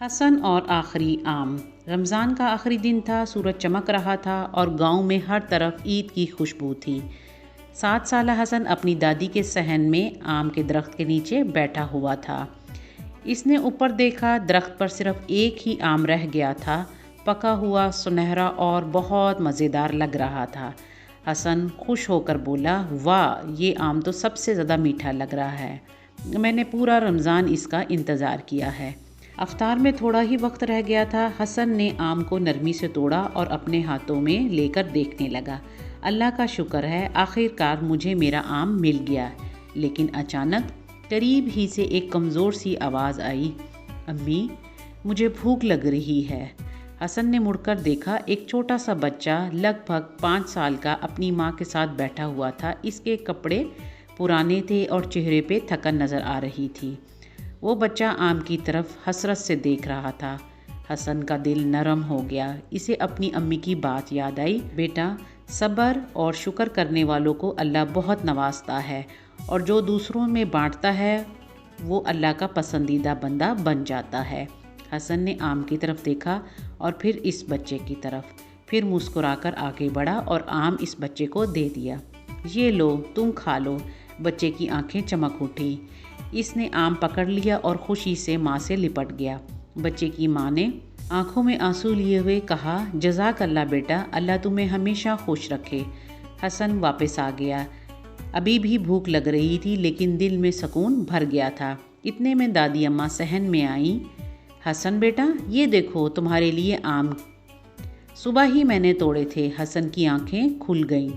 حسن اور آخری آم۔ رمضان کا آخری دن تھا، سورج چمک رہا تھا اور گاؤں میں ہر طرف عید کی خوشبو تھی۔ 7 سالہ حسن اپنی دادی کے صحن میں آم کے درخت کے نیچے بیٹھا ہوا تھا۔ اس نے اوپر دیکھا، درخت پر صرف ایک ہی آم رہ گیا تھا، پکا ہوا، سنہرا اور بہت مزیدار لگ رہا تھا۔ حسن خوش ہو کر بولا، واہ، یہ آم تو سب سے زیادہ میٹھا لگ رہا ہے، میں نے پورا رمضان اس کا انتظار کیا ہے۔ افطار میں تھوڑا ہی وقت رہ گیا تھا۔ حسن نے آم کو نرمی سے توڑا اور اپنے ہاتھوں میں لے کر دیکھنے لگا۔ اللہ کا شکر ہے، آخر کار مجھے میرا آم مل گیا۔ لیکن اچانک قریب ہی سے ایک کمزور سی آواز آئی، امی، مجھے بھوک لگ رہی ہے۔ حسن نے مڑ کر دیکھا، ایک چھوٹا سا بچہ لگ بھگ 5 سال کا اپنی ماں کے ساتھ بیٹھا ہوا تھا۔ اس کے کپڑے پرانے تھے اور چہرے پہ تھکن نظر آ رہی تھی۔ وہ بچہ آم کی طرف حسرت سے دیکھ رہا تھا۔ حسن کا دل نرم ہو گیا، اسے اپنی امی کی بات یاد آئی، بیٹا، صبر اور شکر کرنے والوں کو اللہ بہت نوازتا ہے اور جو دوسروں میں بانٹتا ہے وہ اللہ کا پسندیدہ بندہ بن جاتا ہے۔ حسن نے آم کی طرف دیکھا اور پھر اس بچے کی طرف، پھر مسکرا کر آگے بڑھا اور آم اس بچے کو دے دیا۔ یہ لو، تم کھا لو۔ بچے کی آنکھیں چمک اٹھی، اس نے آم پکڑ لیا اور خوشی سے ماں سے لپٹ گیا۔ بچے کی ماں نے آنکھوں میں آنسو لیے ہوئے کہا، جزاک اللہ بیٹا، اللہ تمہیں ہمیشہ خوش رکھے۔ حسن واپس آ گیا۔ ابھی بھی بھوک لگ رہی تھی لیکن دل میں سکون بھر گیا تھا۔ اتنے میں دادی اماں صحن میں آئیں، حسن بیٹا، یہ دیکھو تمہارے لیے آم صبح ہی میں نے توڑے تھے۔ حسن کی آنکھیں کھل گئیں،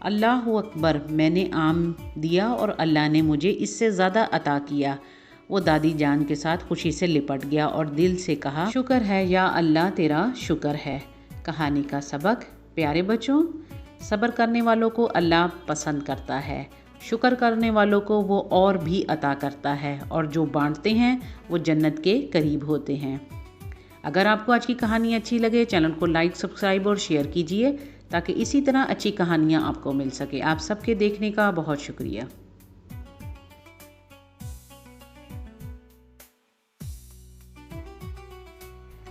اللہ اکبر، میں نے آم دیا اور اللہ نے مجھے اس سے زیادہ عطا کیا۔ وہ دادی جان کے ساتھ خوشی سے لپٹ گیا اور دل سے کہا، شکر ہے یا اللہ، تیرا شکر ہے۔ کہانی کا سبق، پیارے بچوں، صبر کرنے والوں کو اللہ پسند کرتا ہے، شکر کرنے والوں کو وہ اور بھی عطا کرتا ہے، اور جو بانٹتے ہیں وہ جنت کے قریب ہوتے ہیں۔ اگر آپ کو آج کی کہانی اچھی لگے، چینل کو لائک، سبسکرائب اور شیئر کیجیے تاکہ اسی طرح اچھی کہانیاں آپ کو مل سکے۔ آپ سب کے دیکھنے کا بہت شکریہ۔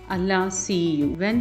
Allah see you when